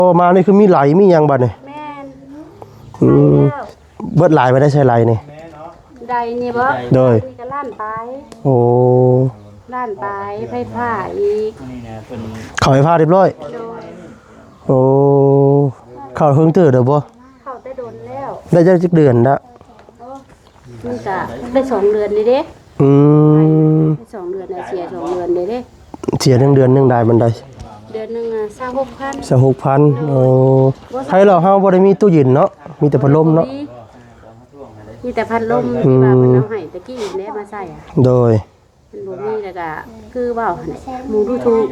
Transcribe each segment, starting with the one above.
โอ้มานี่คือมีไหลมีหยังบัดนี่แม่นเบิดไหลไปได้ใช้ไหลนี่ใดนี่บ่โดยนี่ก็ล้านปลายโอ้ล้านปลายไฟฟ้าอีกเข้าไฟฟ้าเรียบร้อยโอ้เข้าเฮิงตื้อเด้อบ่เข้าได้โดนแล้วได้จักเดือนละมันก็ได้2 เดือนนี่เด้ได้2 เดือนน่ะเสีย2 เดือนนี่เด้เสีย1 เดือนนึงได้บันไดเดือนนึงอ่ะ26,000 26,000โอ้ไผเราเฮาบ่ได้มีตู้เย็นเนาะมีแต่พัดลมเนาะมีแต่พัดลมที่ว่ามันเอาให้ตะกี้นี่มาใส่อ่ะโดยมันบ่มีแล้วก็คือเว้าหมู่ดูถูก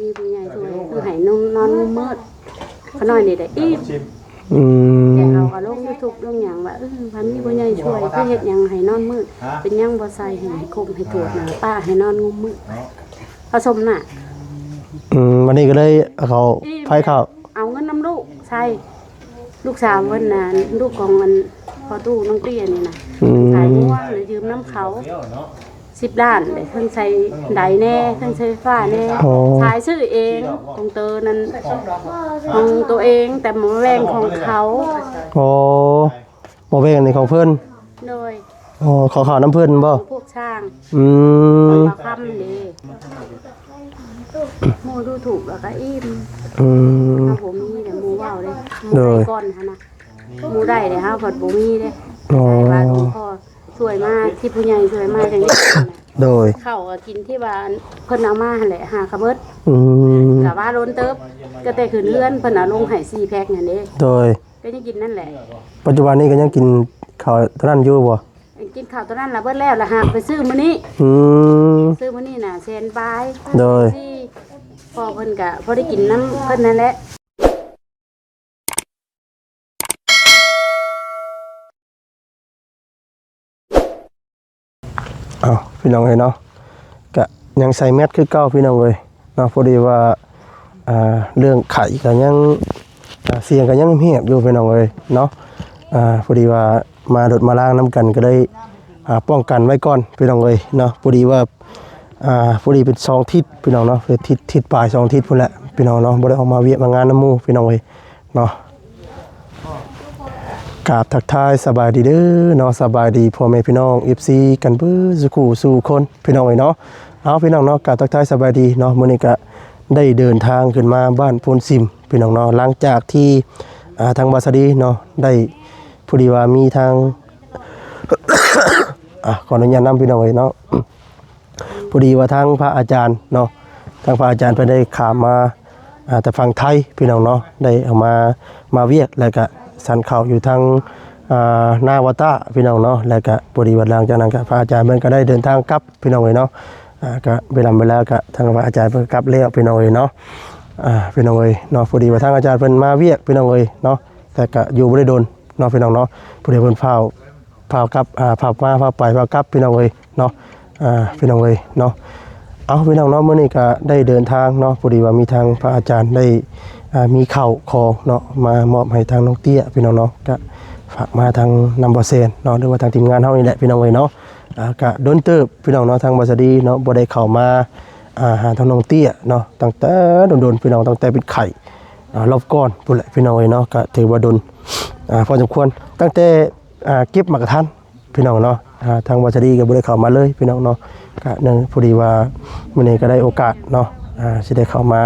มีผู้ใหญ่ช่วยคือให้นอนมืดเขาน้อยนี่ได้อีกแต่เขาก็ลง YouTube ลงหยังว่าพันมีผู้ใหญ่ช่วยคือเฮ็ดหยังให้นอนมืดเป็นหยังบ่ใส่ให้คมให้ตรวจนะป้าให้นอนงุมมืดผสมน่ะวันนี้ก็เลยเขาไผเข้าเอาเงินนำลูกใช่ลูกสาวเพิ่นน่ะลูกของมันพอตู้น้องเตี้ยนี่น่ะขายงัวหรือยืมน้ำเขา10 ล้านได้เพิ่นใช้ใดแน่เพิ่นใช้ฟ้าแน่ขายซื้อเองตรงเตอนั้นของตัวเองแต่หมอแวงของเขาโอ้หมอแวงนี่ของเพิ่นโดยอ๋อขอข่าวน้ำเพิ่นบ่พวกช่างมาค้ำนี่หมูดูถูกแล้วก็อิ่มเอาผมมีแต่หมูว่าวเลยหมูได้ก้อนฮะนะหมูได้เลยฮะผัดบุมีเลยบ้านหลวงพ่อช่วยมากที่ผู้ใหญ่ช่วยมากอย่างนี้โดยเข้าก็กินที่บ้านเพิ่นเอามาแหละหาขะเบิดกับว่าล้นเติบก็แต่ขืนเลื่อนเพิ่นเอาลงให้4 แพ็คนั่นเด้โดยก็ยังกินนั่นแหละปัจจุบันนี้ก็ยังกินข้าวตอนนั้นอยู่บ่กินข้าวตอนนั้นละเบิดแล้วละหากไปซื้อมื้อนี้ซื้อมื้อนี้น่ะ100,000 บาทโดยพอเพิ่นก็พอได้กินน้ำเพิ่นนั่นแหละพี่น้องเอ้ยเนาะก็ยังใส่แมสคือเก่าพี่น้องเอ้ยเนาะพอดีว่าเรื่องไข่ก็ยังเสียงก็ยังเงียบอยู่พี่น้องเอ้ยเนาะพอดีว่ามาดดมาล้างน้ำกันก็ได้ป้องกันไว้ก่อนพี่น้องเอ้ยเนาะพอดีว่าพอดีเป็น2 ทิศพี่น้องเนาะคือทิศปลาย2 ทิศพุ่นแหละพี่น้องเนาะบ่ได้ออกมาเวียมางานน้ำหมู่พี่น้องเอ้ยเนาะกราบทักทายสบายดีเด้อเนาะสบายดีพ่อแม่พี่น้อง FC กันเบิดสู่คนพี่น้องเอ้ยเนาะเอาพี่น้องเนาะกราบทักทายสบายดีเนาะมื้อนี้ก็ได้เดินทางขึ้นมาบ้านโพนซิมพี่น้องเนาะหลังจากที่ทางบาสดีเนาะได้พอดีว่ามีทาง ขออนุญาตนำพี่น้องเอ้ยเนาะพอดีว่าทางพระอาจารย์เนาะทางพระอาจารย์เพิ่นได้ข้ามมาแต่ฝั่งไทยพี่น้องเนาะได้เอามาเวียดแล้วก็สันเข้าอยู่ทางนาวตาพี่น้องเนาะแล้วก็พอดีว่าหลังจากนั้นก็พระอาจารย์เพิ่นก็ได้เดินทางกลับพี่น้องเอ้ยเนาะก็เวลาก็ทางพระอาจารย์เพิ่นกลับแล้วพี่น้องเอ้ยเนาะพี่น้องเอ้ยเนาะพอดีว่าทางอาจารย์เพิ่นมาเวียดพี่น้องเอ้ยเนาะแต่ก็อยู่บ่ได้โดนเนาะพี่น้องเนาะพอดีเพิ่นพากลับพามาพาไปพากลับพี่น้องเอ้ยเนาะพี่น้องเอ้ยเนาะเอาพี่น้องเนาะมื้อนี้ก็ได้เดินทางเนาะพอดีว่ามีทางพระอาจารย์ได้มีข้าวของเนาะมามอบให้ทางน้องเตี้ยพี่น้องเนาะก็ฝากมาทางนำบ่เซนเนาะหรือว่าทางทีมงานเฮานี่แหละพี่น้องเอ้ยเนาะก็โดนเติบพี่น้องเนาะทางบสดีเนาะบ่ได้เข้ามาหาทางน้องเตี้ยเนาะตั้งแต่โดนพี่น้องตั้งแต่เป็นไข่รอบก่อนพุ่นแหละพี่น้องเอ้ยเนาะก็ถือว่าโดนพอสมควรตั้งแต่เก็บมากระทันพี่น้องเนาะทางบสดีก็บ่ได้เข้ามาเลยพี่น้องเนาะก็นึงพอดีว่ามื้อนี้ก็ได้โอกาสเนาะสิได้เข้ามา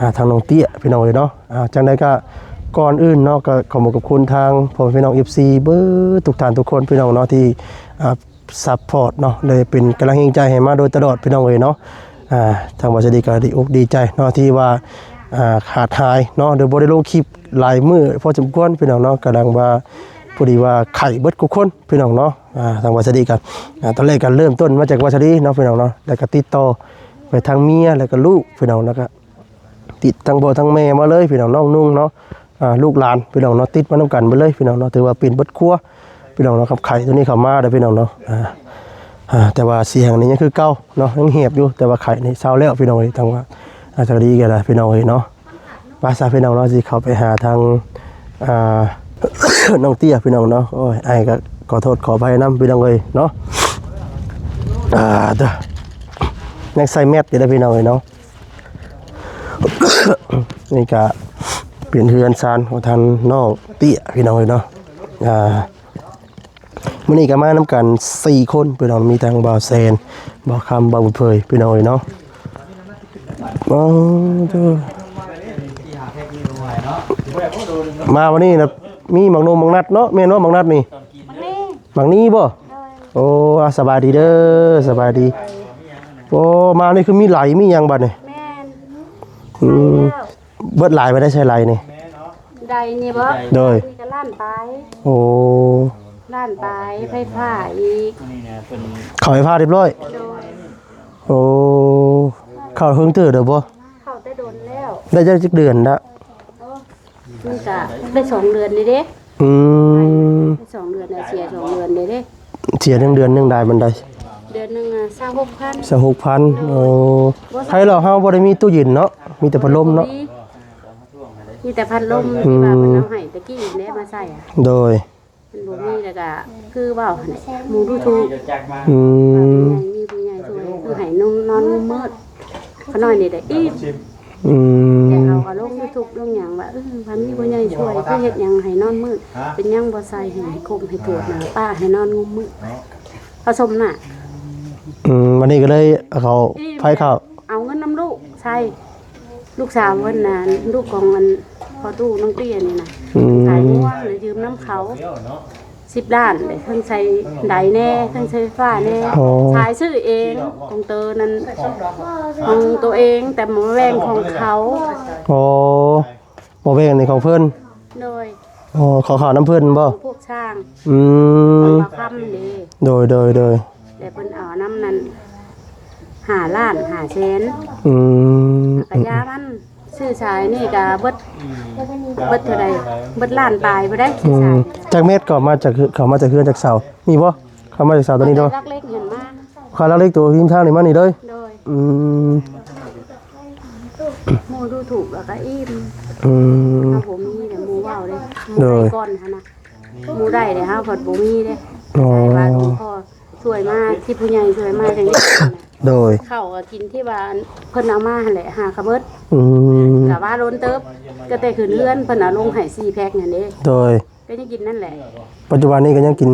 หาทางน้องเตี้ยพี่น้องเอ้ยเนาะจังได๋ก็ก่อนอื่นเนาะก็ขอขอบคุณทางพ่อพี่น้อง FC เบิดทุกท่านทุกคนพี่น้องเนาะที่ซัพพอร์ตเนาะเลยเป็นกำลังใจให้มาโดยตลอดพี่น้องเอ้ยเนาะทางบสดีก็ดีอกดีใจเนาะที่ว่าขาดหายเนาะโดยบ่ได้ลงคลิปหลายมื้อพอสมควรพี่น้องเนาะกำลังว่าพอดีว่าไข่เบิดทุกคนพี่น้องเนาะทางบสดีกันตอนแรกก็เริ่มต้นมาจากบสดีเนาะพี่น้องเนาะแล้วก็ติดต่อไปทางเมียแล้วก็ลูกพี่น้องแล้วก็ติดทั้งพ่อทั้งแม่มาเลยพี่น้องน้องนุ่งเนาะลูกหลานพี่น้องเนาะติดมานํกันไปเลยพี่น้องเนาะถือว่าเป็นเบิดครัวพี่น้องเนาะครับไข่ตัวนี้เข้ามาได้พี่น้องเนาะแต่ว่าเสียงนี่ยังคือเก่าเนาะยังเหียบอยู่แต่ว่าไข่นี่เศร้าแล้วพี่น้องเอ้ยทางว่าจะดีกันล่ะพี่น้องเอ้ยเนาะภาษาพี่น้องเนาะสิเข้าไปหาทางน้องเตี้ยพี่น้องเนาะโอ้ยไอ้ก็ขอโทษขออภัยนำพี่น้องเอ้ยเนาะยังใส่แมสอยู่ได้พี่น้องเอ้ยเนาะ นี่ก็เป็นเฮือนซานของทางน้องเตี้ยพี่น้องเนาะมื้อนี้ก็มานำกัน4คนพี่น้องมีทั้งบ่าวแซนบ่าวคำบ่าวบุญเผยพี่น้องเนาะมาวันนี้นะมีหมักนมหมักนัดเนาะแม่นว่าหมักนัดนี่หมักนี้บ่โอ้สบายดีเด้อสบายดีโอ้มานี่คือมีไหลมีหยังบัดนี่เบิดหลายไปได้ใช้ไหลนี่ได้นี่บ่โดยนี่ก็ล้านไปโอ้ล้านไปไฟฟ้าอีกเข้าไฟฟ้าเรียบร้อยโอ้เข้าเฮิงเตื้อเด้อบ่เข้าแต่โดนแล้วได้จักเดือนละนี่ก็ได้2เดือนนี่เด้ได้2เดือนน่ะเสีย2เดือนนี่เด้เสียเดือนนึงได้มันได้เดือนนึง26,000 26,000โอ้ไผเราเฮาบ่ได้มีตู้เย็นเนาะมีแต่พัดลมเนาะมีแต่พัดลมที่ว่าเพิ่นเอาให้ตะกี้แล้มาใส่โดยมันบ่มีแล้วก็คือเว้าหมู่ดูถูกมีผู้ใหญ่ช่วยคือให้นอนงุมมืดเขาน้อยนี่ได้อิ่มแต่เอาก็ลง YouTube ลงหยังว่าพันมีผู้ใหญ่ช่วยคือเฮ็ดหยังให้นอนมืดเป็นหยังบ่ใส่ให้คมให้ตรวจนะป้าให้นอนงุมมืดผสมน่ะวันนี้ก็เลยเขาไผเข้าเอาเงินนำลูกใช่ลูกสาวเพิ่นน่ะลูกของมันพอตู้น้องเตี้ยนี่น่ะขายงัวหรือยืมน้ำเขา10 ล้านเลยทั้งใช้ใดแน่ทั้งใช้ไฟฟ้าแน่ขายซื้อเองของเตอนั้นของตัวเองแต่หมอแวงของเขาโอ้หมอแวงนี่ของเพิ่นโดยขอน้ำเพิ่นบ่พวกช่างมาค้ำดีโดยแต่เพิ่นเอาน้ำนั้น5 ล้าน5แสนกะยามันซื้อชายนี่ก็เบิดเท่าใดเบิดล้านปลายบ่ได้ซื้อชายจากเม็ดก็มาจากเขามาจากเฮือนจากเสามีบ่เขามาจากเสาตัวนี้เนาะลักเล็กเห็นมาเขาลักเล็กตัวทีมทางนี่มานี่เลยหมู่ดูถูกแล้วก็อิ่มถ้าผมมีแต่หมู่เว้าเด้ก่อนหั่นน่ะหมู่ได้เด้เฮาเพิ่นบ่มีเด้ว่าหลวงพ่อช่วยมาที่ผู้ใหญ่ช่วยมาจังนี้โดยข้าวก็กินที่บ้านเพิ่นเอามาหั่นแหละหาขะเบิดก็ว่าล้นเติบก็แต่ขึ้นเรือนเพิ่นเอาลงให้4แพ็คนั่นเด้โดยก็ยังกินนั่นแหละปัจจุบันนี้ก็ยังกิน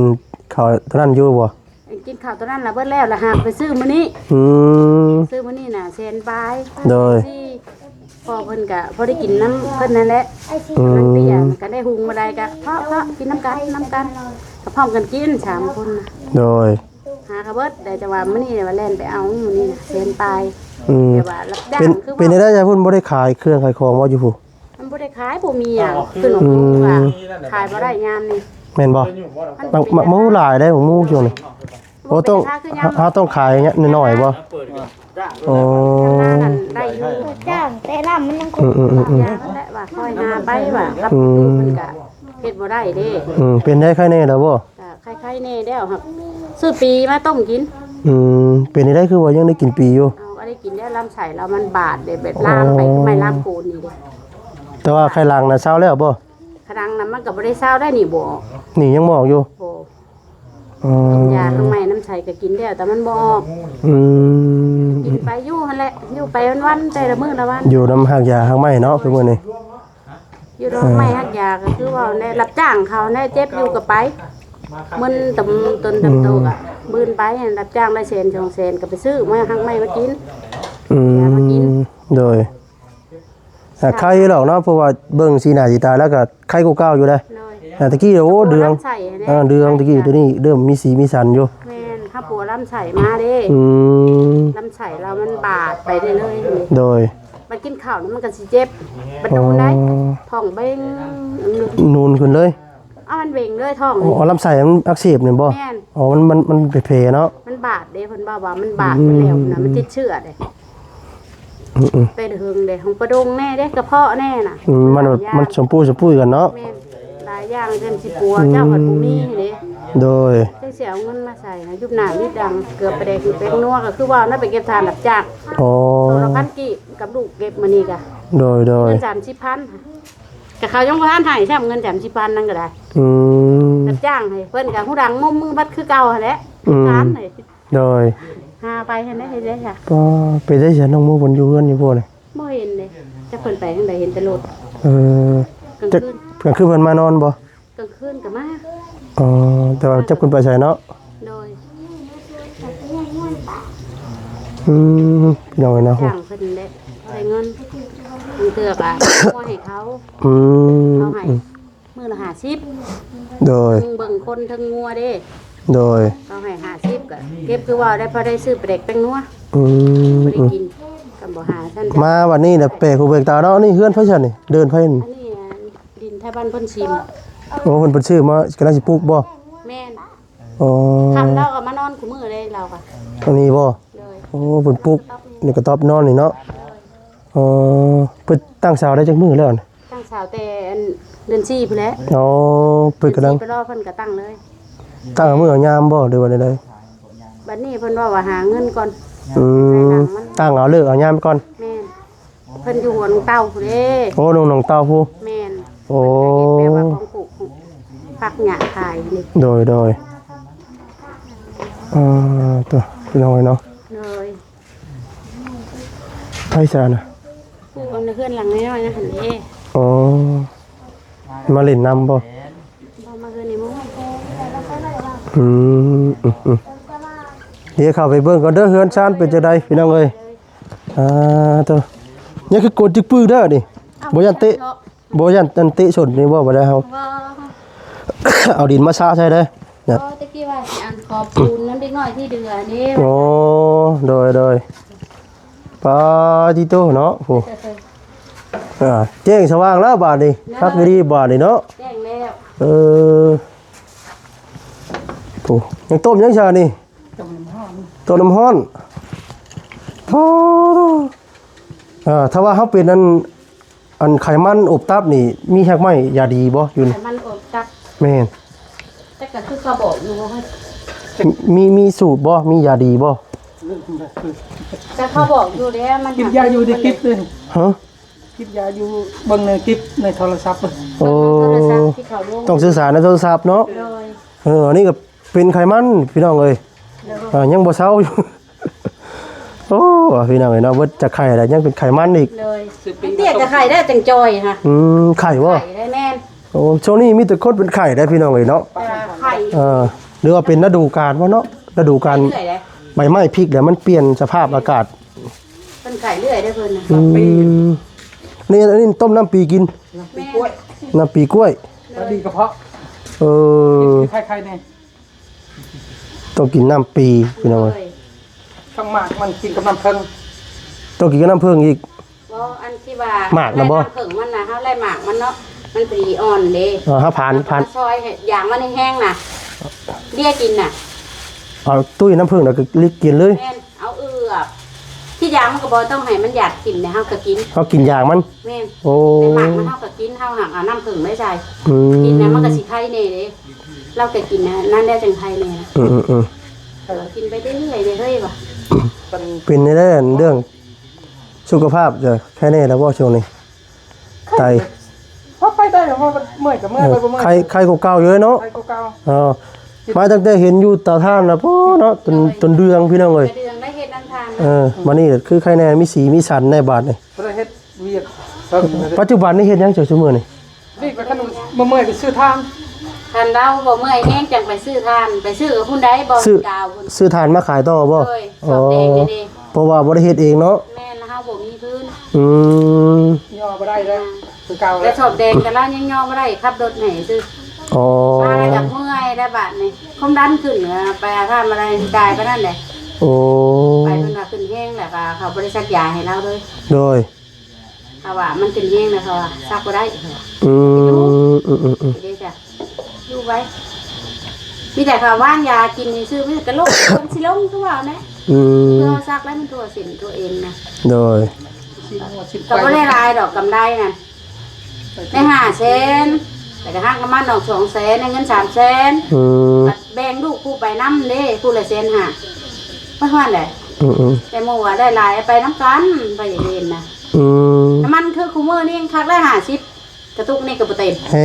ข้าวตอนนั้นอยู่บ่กินข้าวตอนนั้นล่ะเบิดแล้วล่ะหาไปซื้อมื้อนี้ซื้อมื้อนี้น่ะแสนปลายโดยพอเพิ่นก็พอได้กินน้ำเพิ่นนั่นแหละนั่นเตี้ยก็ได้หุงมาได้ก็เพราะกินน้ำกันก็พร้อมกันกิน3คนน่ะโดยหาขะเบิดได้จังว่ามื้อนี้ว่าแล่นไปเอามื้อนี้น่ะแสนปลายแต่ว่ารับจ้างคือเป็นได้จะเพิ่นบ่ได้ขายเครื่องขายของบ่อยู่ผู้มันบ่ได้ขายบ่มีหยังคือหนูว่าขายบ่ได้ยามนี่แม่นบ่หมูหลายได้หมูช่วงนี้โอ้ต้องขายเงี้ยน้อยๆบ่อ๋อได้อยู่จ้างแต่ละมันยังคงและว่าค่อยหาไปว่ารับมันก็เฮ็ดบ่ได้เด้เป็นได้ใครแน่แล้วบ่ใครๆแน่แล้วครับซื้อปีมาต้มกินเป็นได้คือว่ายังได้กินปีอยู่ก็ได้กินได้ลำไส้เรามันบาดเด้แบบล้างไปไม่ล้างปูนนี่เด้แต่ว่าใครล้างน่ะเช้าแล้วบ่ครั้งนั้นมันก็บ่ได้เช้าได้นี่บ่นี่ยังบอกอยู่ยาข้างในน้ำใสก็กินแล้วแต่มันบ่ออกกินไปอยู่หั่นแหละอยู่ไปวันๆแต่ละมื้อละวันอยู่น้ำหักยาข้างในเนาะคือมื้อนี้อยู่น้ำไม่หักยาก็คือว่าได้รับจ้างเขาได้เจ็บอยู่ก็ไปมันตำต้นตำโตก็บืนไปรับจ้างได้แสน2แสนก็ไปซื้อมาหักไม้มากินยามากินโดยใครหรอกเนาะเพราะว่าเบิ่งสีหน้าสีตาแล้วก็ใครกูก้าวอยู่ได้ตะกี้โอ้เดืองตะกี้ตัวนี้เริ่มมีสีมีสันอยู่แม่นถ้าปัวลำไส้มาเด้ลำไส้เรามันบาดไปเรื่อยๆโดยมันกินข้าวแล้วมันก็สิเจ็บมันนูนได้ท้องเบ่งนูนขึ้นเลยมันเบ่งเลยท้องลำไส้มันอักเสบนี่บ่มันแผลเนาะมันบาดเด้เพิ่นว่ามันบาดไปแล้วนะมันติดเชื้อเด้ไปเถิงเด้ของประดงแน่เด้กระเพาะแน่น่ะมันชมพูกันเนาะหลายอย่างเช่นสิปัวเจ้าผัดปูนี่เด้โดยเสียเงินมาใส่นะยุบหน้านิดดังเกือบไปแดกอยู่เป็นนัวก็คือว่าน่าไปเก็บทานหลับจาก2,000กี่กับลูกเก็บมานี่กะโดยเงิน30,000กับเขายังบ่ทันให้ใช่เงิน30,000นั่นก็ได้หลับจ้างให้เพิ่นก็ฮู้ดังมือบัดคือเก่าหั่นแหละร้านให้โดยหาไปเห็นได้ค่ะก็ไปได้ฉันน้องมูบนอยู่เฮือนอยู่พวกนี่บ่เห็นเด้ จะเพิ่นไปทางใดเห็นแต่รถ เออก ลาง จะ คืน กลางคืนเพิ่นมานอนบ่ กลางคืนก็มา อ๋อแต่ว่าจับเพิ่นไปใส่เนาะ โดย พี่น้องเอ้ยนะโห จ้างเพิ่นได้เงินมีเถือกอ่ะเอาให้เขา อืม เขาให้มื้อละ50 โดย เบิ่งคนทั้งงัวเด้ โดย เขาให้50ก็เก็บคือว่าได้พอได้ซื้อปลาเด็กแป้งนัว อืม บ่ได้กินก็บ่หาท่านจ้ะ มาวันนี้น่ะเปะหูเบกตาเนาะนี่เฮือนไผซั่นนี่เดินไผนี่ อันนี้ดินไทยบ้านเพิ่นชิม โอ้เพิ่นเพิ่นชื่อมากำลังสิปลูกบ่ แม่น อ๋อ ทำเราก็มานอนคู่มือเลยเราก็ อันนี้บ่ เลย โอ้เพิ่นปลูกนี่ก็ตอบนอนนี่เนาะอ๋อเพิ่นตั้งเสาได้จักมื้อแล้วนี่ ตั้งสาวแต่อันเดือน4พุ่นแหละ อ๋อเพิ่นกำลัง ไปรอเพิ่นก็ตั้งเลย ตั้งมื้อยามบ่หรือว่าใด บัดนี้เพิ่นว่าหาเงินก่อน ๆตั้งเอาเลิกเอายามก่อน แม่นเพิ่นอยู่หัวลงเต้าพุ่นเด้ โอ้น้องๆเต้าผู้ แม่น โอ้ เพิ่นก็เฮ็ดแบบว่าของปลูกผักหญ้าขายนี่ โดยตัวพี่น้องเอ้ยเนาะ เลย ไผซะน่ะ ปลูกในเฮือนหลังน้อยๆนะหั่นเด้ อ๋อมาเล่นน้ำบ่ บ่มาเฮือนนี่มื้อ อืมเดี๋ยวเข้าไปเบิ่งก่อนเด้อเฮือนชานเป็นจังไดพี่น้องเอ้ยตัวนี่คือกดจิกปื้อเด้อนี่บ่ยันเตะบ่ยันอันเตะชนนี่บ่ได้เฮา บ่ เอาดินมาซะใช่เด้อเนี่ย บ่ตะกี้ว่าสิอันขอบปูนนั้นเด็กน้อยที่เดือนี่ โอ้โดยปาจิโตเนาะโหแจ้งสว่างแล้วบาดนี้พักดีบาดนี้เนาะ แจ้งแล้ว โอ้ยังต้มยังชานี่ต้มน้ำร้อนโอ้ถ้าว่าเขาเป็นอันไขมันอบตับนี่มีหักไหมยาดีบ่อยู่นี่ แต่มันอดจัก แม่น แต่ก็คือเขาบอกอยู่ว่าให้ มีสูตรบ่มียาดีบ่ แต่เขาบอกอยู่แล้วมัน คลิปยาอยู่ในคลิปเลย ฮะ คลิปยาอยู่เบิ่งในคลิปในโทรศัพท์เลย โอ้ โทรศัพท์ที่เขาลง ต้องสื่อสารในโทรศัพท์เนาะ เลย อันนี้ก็เป็นไขมันพี่น้องเอ้ยยังบ่เซาอยู่ โอ้พี่น้องเอ้ยเนาะว่าจะไข่แล้วยังเป็นไขมันอีก เลยเตี้ยจะไข่ได้จังจอยค่ะ ไข่บ่ ไข่ได้แน่น โอ้ช่วงนี้มีแต่คนเป็นไข่ได้พี่น้องเอ้ยเนาะ แต่ไข่ หรือว่าเป็นฤดูกาลบ่เนาะฤดูกาล เรื่อยเลย ใบไม้พลิกแล้วมันเปลี่ยนสภาพอากาศ เป็นไข่เรื่อยได้เพิ่นนะ นี่อันนี้ต้มน้ำปีกิน ปีกล้วย น้ำปีกล้วย แล้วดีกระเพาะ เออ ใครๆเนี่ย ต้องกินน้ำปีพี่น้องเอ้ย ข้างหมากมันกินกับน้ำเพิ่ง ต้องกินกับน้ำผึ้งอีก บ่อันที่ว่า หมากนะบ่ ไล่ำผึ่งมันนะเฮาไล่หมากมันเนาะมันปรีอ่อนเด้ ถ้าผ่าน ซอยให้อย่างมันแห้งๆน่ะเรียกกินน่ะ เอาตุ้ยน้ำผึ้งแล้วก็ลิกกินเลย แม่นเอาเอือบที่ยางมันก็บ่ต้องให้มันหยาดกินเนี่ยเฮาก็กิน เขากินอย่างมัน แม่น โอ้ ในหมากมันเฮาก็กินเฮาหักเอาน้ำผึ้งไม่ใส่ อื กินนะ ม มันก็สิไข่แน่เด้เราก็กินนะนั่นได้จังไข่แน่ อืม กินไปเรื่อยๆเฮ้ยว่ะ เป็นในเรื่องสุขภาพจะแค่นี้แล้วว่าช่วงนี้ไต เพราะไปได้เพราะมันเมื่อยกับเมื่อยไปบ่เมื่อย ใครเก่าๆเยอะเนาะ ใครเก่า มาตั้งแต่เห็นอยู่เตาท่านนะพ่อเนาะจนเดืองพี่น้องเลย ไปเดืองได้เฮ็ดน้ำทาน มานี่คือใครแน่มีสีมีสันในบาทนี่ ๆประเฮ็ดเวียด ปัจจุบันนี่เฮ็ดหยังเจ้าชั่วโมงนี่ นี่ก็ขนมบ่เมื่อยไปซื้อทาน ทันเราบ่เมื่อยแห้งจังไปซื้อทานไปซื้อกับพุ่นใดบ่ดาวพุ่น ซื้อทานมาขายต่อบ่ เลยสอบแดงเด้ เพราะว่าบ่ได้เฮ็ดเองเนาะ แม่นเฮาบ่มีพื้น อืม ย่อบ่ได้เลยคือเก่า แต่สอบแดงแต่เรายังย่อบ่ได้ขับรถให้ซื้อ อ๋อ มาแล้วก็เมื่อยได้บาดนี่ความดันขึ้นไปอาทานอะไรตายไปนั่นแหละ โอ้ ไปเพิ่นว่าขึ้นแห้งแล้วก็เขาบ่ได้ซักยาให้เราเลย โดย เขาว่ามันขึ้นแห้งแล้วเขาว่าซักบ่ได้ อืม เดี๋ยวจ้ะอยู่ไว้มีแต่เขาว่างยากินนี่ซื้อไม่กระโหลกคนสิลงตัวเอานะ อืม เพื่อซักแล้วมันตัวสินตัวเองนะ โดย ก็บ่ได้รายดอกกำไรน่ะได้500,000แต่ก็หักน้ำมันออก200,000ได้เงิน300,000 อืม แบ่งลูกผู้ไปน้ำเด้ผู้ละ100,000ห้าไม่ว่าแหละ อืม แต่เมื่อวานได้หลายไปน้ำกันไปอย่างเด่นนะ อืม น้ำมันคือคูเมอร์นี่ยังคักได้50กระตุกนี่ก็บ่เต็ม แห้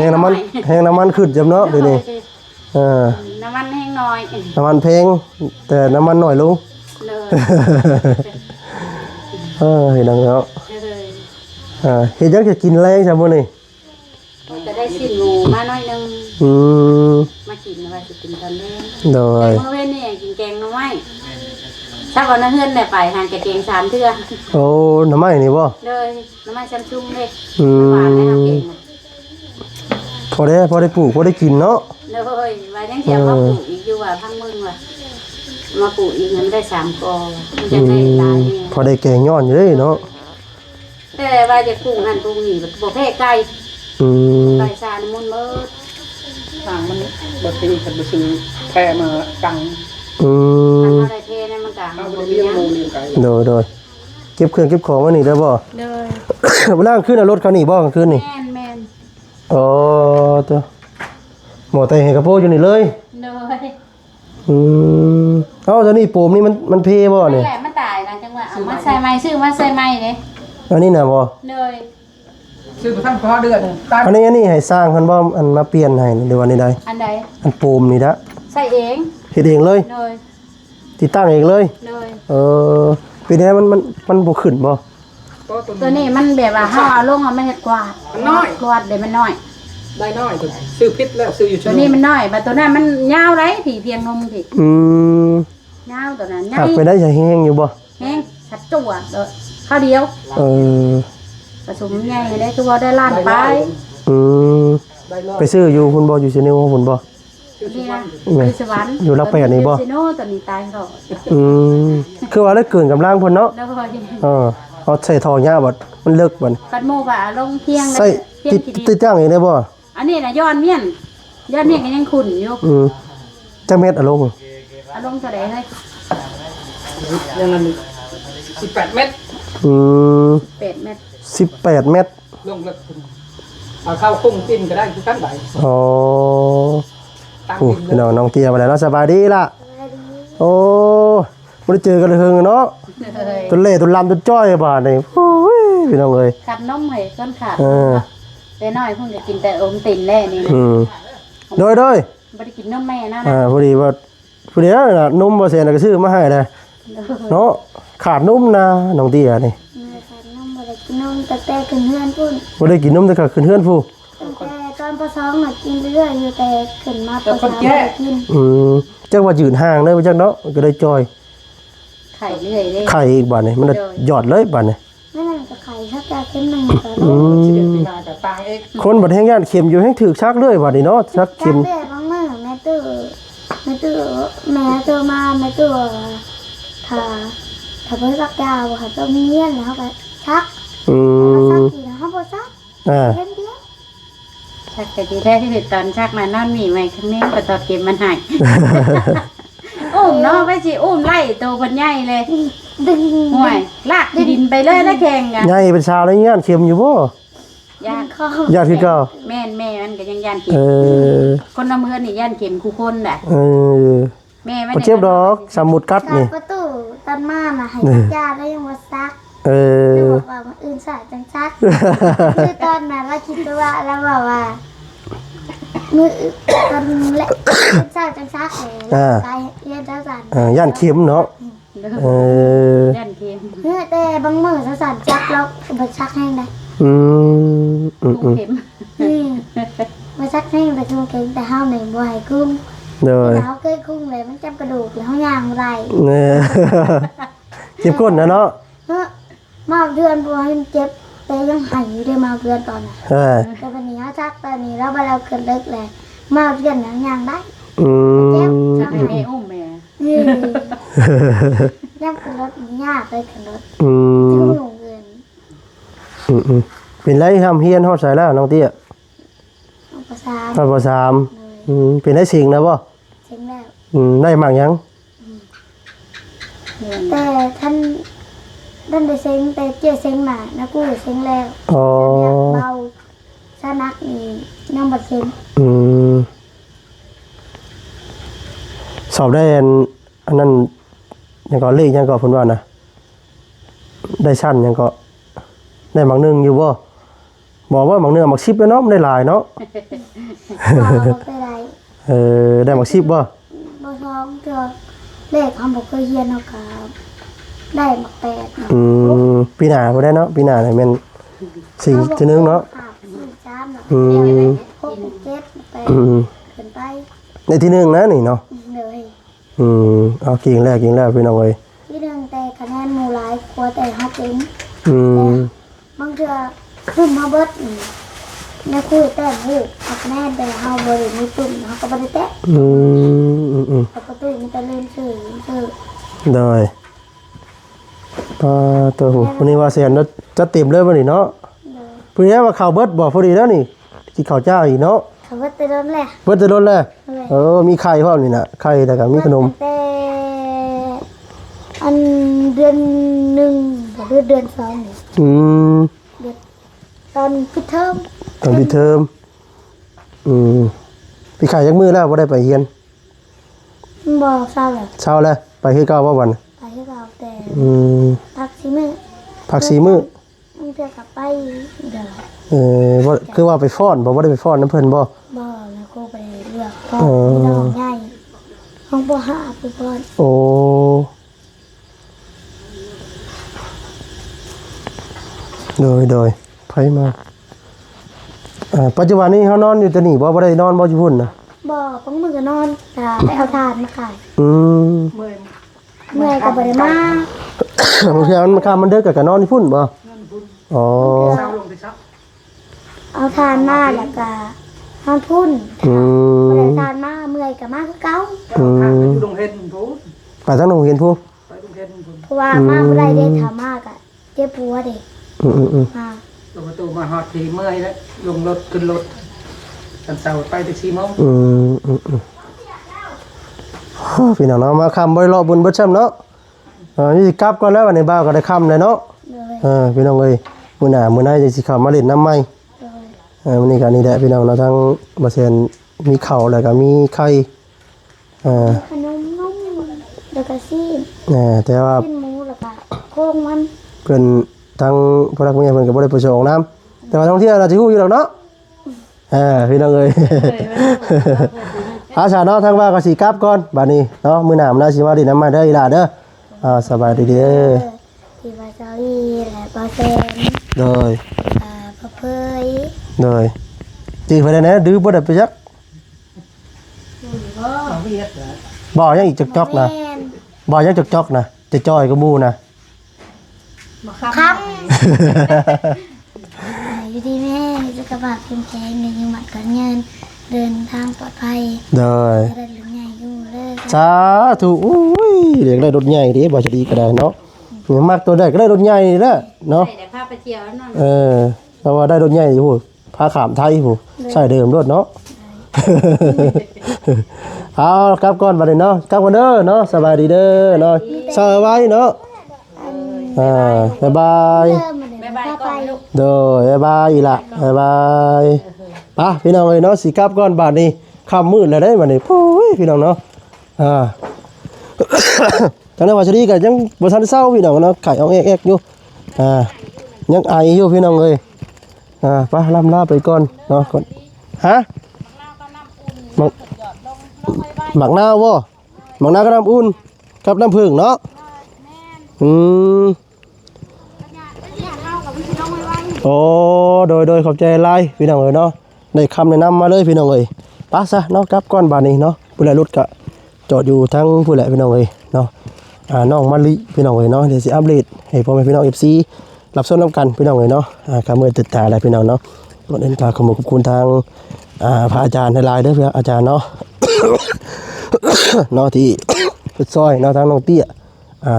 งน้ำมันขึ้นจำเนาะเดี๋ยวนี้ น้ำมันแห้งน้อย น้ำมันแพงแต่น้ำมันหน่อยลง เลย เห็นแล้ว เลย เฮ็ดจังจะกินแรงซะมื้อนี้ จะได้สิ้นหมูมาหน่อยนึง อืม มากินว่าสิกินตอนแรก โด แต่ ย เมื่อเว้นนี่กินแกงหน่อไม้ถ้าก่อนน้าเฮือนได้ไปหางกระเตียง3เทื่อ โอ้หน่อไม้นี่บ่ เลยหน่อไม้ซัมซุงเลย อื หวานได้ ม ทำเองนะ พอได้ปลูกพอได้กินเนาะ เลยว่ายังเสียมาปลูกอีกอยู่ว่าพังมึงว่ามาปลูกอีกนั้นได้3กอมันจะได้หลายเนี่ย พอได้แกงย้อนอยู่เด้เนาะ แต่ว่าจะปลูกนั่นปลูกนี่บ่แพ้ไก่ อืม ไก่ซานมุนเบิด ทางมันบ่ตีกันไปซื้อแพร่มากัง อื มัน ม บ่ได้เทนั่นมันก็ เอา บ่ ไป มี เลี้ยง หยัง หมูเลี้ยงไก่ โดยเก็บเครื่องเก็บของไว้นี่ได้บ่ เลย เวลากลางคืนเอารถเขานี่บ่กลางคืนนี่ แม่น อ๋อตัวหมอไตให้กระโปรงอยู่นี่เลย เลย อืมเอ้าตอนนี้โปมนี่มันเพบ่ นั่ นี่ นแหละมันตายนะจังว่าเอามาใส่ไม้ซื้อมาใส่ไม้เด้ อันนี้น่ะบ่ เลย ซื้อไปทำพอเดือนตาย อันนี้ให้สร้างเพิ่นบ่อันมาเปลี่ยนให้หรือว่านี่ใด อันใด อันโปมนี่ละ ใส่เอง เฮ็ดเองเลย เลย ติดตั้งเองเลย เลย เป็นไงมันบ่ขึ้นบ่ ตัวนี้มันแบบว่าเฮาเอาลงเอาไม่เฮ็ดกวาด มันน้อย กวาดเดี๋ยวมันน้อย ได้น้อยตัวซื้อพิษแล้วซื้ออยู่ ตัวนี้มันน้อยบัดตัวนั้นมันยาวไรผีเพียงนมผี อืม ยาวตัวนั้นใหญ่ หักไปได้จะแห้งอยู่บ่ แห้งชัดตัวเด้อข้าวเดียว เออ ผสมใหญ่ได้ตัวได้ล้านไป อืม ได้น้อย ไปซื้ออยู่คุณบ่อยู่ซินิวคุณบ่ นี่นะคือสวรรค์ อยู่รับไปอันนี้บ่ ซิโนตัวนี้ตายเขา อืมคือว่าได้เกินกำลังเพิ่นเนาะ แล้วก็ เอาใส่ทองยาบัดมันเลิกบัด คันโมว่าลงเที่ยง ใส่ เที่ย ติ ง ด ที ติ นี้ ดตั้งเองได้บ่ อันนี้น่ะย้อนเมียนก็ยังขุ่นอยู่ จักเม็ดอะลง เอาลงเท่าใดเฮ้ย ยังนั้น18 เมตร อืม 8 เม็ด 18 เม็ด ลงแล้วเอาเข้าคุ้งกินก็ได้คือกันได้ อ๋อ ตั้ง โอ้ กิน พี่น้องน้องเตียมาแล้วเนาะสบายดีล่ะโอ้บ่ได้เจอกันเลยเฮิงเนาะ เลย ตุนเล่ตุนลำตุนจ้อยบาดนี่โอ้ยพี่น้องเอ้ย ขัดนมให้ก้นขาด เออ แต่น้อยเพิ่งจะกินแต่อมตินแน่นี่นะ โดย บ่ได้กินนมแม่นะนะ พอดีว่าพอดีน่ะนมบ่เสียน่ะก็ซื้อมาให้เลยเนาะขาดนมนะน้องเตียนี่ ค่ะน้องบ่ได้กินนมแต่แต่ขึ้นเฮือนพุ่น บ่ได้กินนมแต่ก็ขึ้นเฮือนผู้ แต่ตอนปสองน่ะกินเรื่อยอยู่แต่ขึ้นมาปสามบ่ได้กิน จักว่ายืนห่างเด้อจักเนาะก็ได้จอย ไข่เรื่อยเด้ ไข่อีกบาดนี่มันน่ะหยอดเลยบาดนี่ ไม่นั่นก็ไข่ถ้าจะเข้มหนึ่งก็ 11 ปีหน้าจะตายเอง คนบัดแฮงย่านเข็มอยู่แฮงถึกชักเลยบาดนี่เนาะชัก จั เข็ บ ม แม่บางมื้อแม่ตู้มาแม่ตู้ถ้าเพิ่นรักยาวค่ะต้องมีเงี้ยนแล้วก็ชัก อื ชัก ม กี่นะเฮาบ่ชัก อ่า เล่นเดียว ชักแต่ที่แท้ที่สุดตอนชักมานอนมีไว้ข้างนี้ก็ตอดเก็บมันให้อุ้มเนาะไปสิอุ้มไล่ตัวเพิ่นใหญ่เลย ดึง ห่วยลากดินไปเลยนะแข่งกัน ใหญ่เป็นชาวแล้วย่านเข็มอยู่บ่ ย่าน คอ ญาติคือเก่า แม่มันก็ยังย่านเข็ เอ ม อ คนละเมือนี่ย่านเข็มคู่คนน่ะ เออ แม่มัน บ่เจ็บดอกสมุดกัด ชั นี่ กประตูตันมาน่ะให้ชักยาแล้วยังบ่ซัก เอ แล้ว อ บอกว่ามันอื่นสายจังชัก คือตอนนั้นเราคิดว่าแล้วบอกว่ามือตอนแหละเป็นสายจังชักเลยตายเรียนจังสัน ย่านเข็มเนาะเออ ย่านเข็ม เมื่อแต่บางมือจังสันชักแล้วไปชักให้ได้ อืม คู่เข็ม นี่มาชักให้ไปทุ่งเก่งแต่ห้าวหนึ่งบ่ให้กุ้ง เด้อ แล้วเคยกุ้งเลยมันจำกระดูกแล้วย่างไร เนี่ยเจ็บก้นนะเนาะ มาเดือนบัวให้เจ็บแต่ยังหายอยู่ได้มาเดือนตอนนั้น เออ แต่วันนี้เขาชักตอนนี้แล้วเวลาเกิดเลิกเลยมาเดือนนั้นย่างได้ อืม ชักให้แม่อุ้มแม่ นี่ย่างขึ้นรถยากเลยขึ้นรถ อื ที่ ม หนูเงิน เป็นไรทำเฮียนฮอดใส่แล้วน้องเตี้ย อุปสรรค ฮอดบ่3เป็นได้สิ่งนะบ่ เช็งแล้ว ได้มากยัง แต่ท่านได้เซ็งแต่เจ๊เซ็งมานะกูเซ็งแล้ว อ๋อ เบาสนักนี่น้ำบัดเซ็ง อืมสอบได้อันนั้นยังก็เลขยังก็เพิ่นว่านะได้ชั้นยังก็ได้หมักหนึงอยู่บ่บอกว่าหมักหนึงหมัก10แล้วเนาะมันได้หลายเนาะ บอกไปไร ได้หมัก10บ่ บ่ท้องเจอเลขเขาบอกเคยเฮียนเอาครับได้มา8 ปีหน้าบ่ได้เนาะปีหน้านี่แม่น สิ่งที่นึงเนาะ 3 อืม 6 7 8 อืม ขึ้นไป ในที่นึงนะนี่เนาะ เลย เอาเก่งแรกพี่น้องเอ้ย ที่หนึ่งแต่คะแนนหมู่หลายกว่าแต่ฮักเอง อืม บางเทื่อขึ้นมาเบิดในคุยแต่หูคะแนนแต่เฮาบ่ได้มีตุ่มเฮาก็บ่ได้แตะ อืม ปกติมันจะเล่นชื่อ ได้ตัวหูวันนี้ว่าเสียนจะเต็มเลยวันนี้เนาะพอดีว่าข่าวเบิดบอกพอดีแล้วนี่กินข้าวเจ้าอีกเนาะ เขาว่าแต่โดนแหละ เบิดจะโดนแล้วมีไข่พร้อมนี่น่ะไข่แล้วก็มีขนม แต่อันเดือน1หรือเดือน2นี่ อืม ตอนปิดเทอม ตอนปิดเทอมพี่ไข่ยักมือแล้วบ่ได้ไปเรียน บ่ทราบเลย เช้าแล้วไปคือเก่าบ่วัน ไปให้เราแต่ พักสิมื้อ พัก4มื้อ มันจะกลับไปเดี๋ยว บ่คือว่าไปฟ้อนบ่ได้ไปฟ้อนน้ำเพิ่นบ่ บ่แล้วก็ไปเลือกก็ที่น้องใหญ่ห้องบ่หาไปก่อน โอ้โดยไผมาปัจจุบันนี้เฮานอนอยู่แต่นี่บ่ได้นอนบ่อยู่พุ่นน่ะ บ่บางมื้อก็นอนแต่ไปเอาทานมาขาย เมื่อย เมื่อยก็บ่ได้มา บางทีมันข้ามมันเด้อกับนอนที่พุ่นบ่อ๋อ เช้าลงไปซัก เอาทานมาแล้วก็นอนพุ่น อืม บ่ได้ทานมาเมื่อยก็มาคือเก่า อยู่โรงเรียนพูด ไปทั้งโรงเรียนผู้ ไปโรงเรียนพูด เพราะว่ามาบ่ได้ได้ถามมาก็เจ็บหัวเด้ มา ลงประตูมาฮอดทีเมื่อยแล้วลงรถขึ้นรถตอนเช้าไปถึง4 โมง พี่น้องเนาะมาคำบ่ได้รอบุญเบิดซ้ํเนาะนี่สิกลับก่อนแล้ววันนี้บ่าวก็ได้คำเลยเนาะ เลย พี่น้องเอ้ยมื้อหน้าจะสิเข้ามาเล่นน้ำใหม่ เลย มื้อนี้ก็นี่แหละพี่น้องเนาะทั้งบ่เซนมีข้าวแล้วก็มีไข่ขนมนมแล้วก็ซีน แต่ว่า ซีนหมูแล้วก็โค้งมัน เพิ่นทั้งพนักงานเพิ่นก็บ่ได้ประสงค์น้ำแต่ว่าท่องเที่ยวเราสิฮู้อยู่ดอกเนาะพี่น้องเอ้ย อาชาเนาะทางว่าก็สิกลับก่อนบัดนี้เนาะมื้อหน้ามันน่าสิมาดินน้ำมาเด้ออีหล่าเด้อสบายดีเด้อ ที่วาซาลีและปลาเซน โดย ปลาเพย โดยจีไปได้แน่ดื้อบ่ได้ไปจัก เอาเวียดเหรอ บ่ยังอีกจอกๆนะ แม่น บ่ยังจอกๆนะจะจ้อยกับหมู่นะ คำอยู่ดีแม่สุขภาพเข้มแข็งในจังหวัดการเงินเดินทางปลอดภัย โดย ได้หรือใหญ่อยู่เลย สาธุอุ้ยเรียกได้รถใหญ่เด้บ่จะดีก็ได้เนาะมักตัวได้ก็ได้รถใหญ่นี่แหละเนาะ ใส่แต่ผ้าไปเที่ยวนั่น แต่ว่าได้รถใหญ่อยู่พาขามไทยผู้ใช่เดิมรถเนาะ เอากลับก่อนบัดนี้เนาะกลับก่อนเด้อเนาะสบายดีเด้อเนาะสบายเนาะบ๊ายบาย เริ่มมาเดินทางไป โดยบ๊ายบายอีหละบ๊ายบายไปพี่น้องเอ้ยเนาะสิกลับก่อนบัดนี้ค่ำมืดแล้วได้บัดนี้โอ้ยพี่น้องเนาะทางนั้นว่าสิดีก็ยังบ่ทันเศร้าพี่น้องเนาะไข่ออกแอกๆอยู่ยังไออยู่พี่น้องเอ้ยไปล่ำลาไปก่อนเนาะก่อนฮะหมักนาวบ่หมักนาวกับน้ำอุ่นกับน้ำผึ้งเนาะโอ้โดยขอบใจหลายพี่น้องเอ้ยเนาะได้คำแนะนำมาเลยพี่น้องเอ้ยไปซะเนาะกลับก่อนบัดนี้เนาะผู้ใดรถก็จอดอยู่ทั้งผู้ใดพี่น้องเอ้ยเนาะน้องมะลิพี่น้องเอ้ยเนาะเดี๋ยวสิอัปเดตให้พ่อแม่พี่น้อง FC รับชมนำกันพี่น้องเอ้ยเนาะกำมือติดตาอะไรพี่น้องเนาะก่อนอื่นก็ขอบคุณทางพระอาจารย์ในไลน์เด้อพี่อาจารย์เนาะ เนาะที่ซอยเนาะทางน้องเตี้ย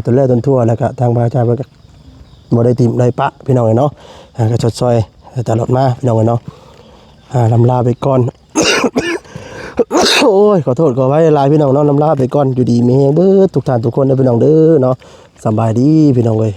ตัวแรกต้นทั่วแล้วก็ทางพระอาจารย์ก็บ่ได้ติมได้ปะพี่น้องเอ้ยเนาะก็ชดซอยตลอดมาพี่น้องเอ้ยเนาะลำลาไปก่อน โอ้ยขอโทษขอไว้ลายพี่น้องเนาะลำลาไปก่อนอยู่ดีมีแฮงเบิดทุกท่านทุกคนเด้อพี่น้องเด้อเนาะสบายดีพี่น้องเอ้ย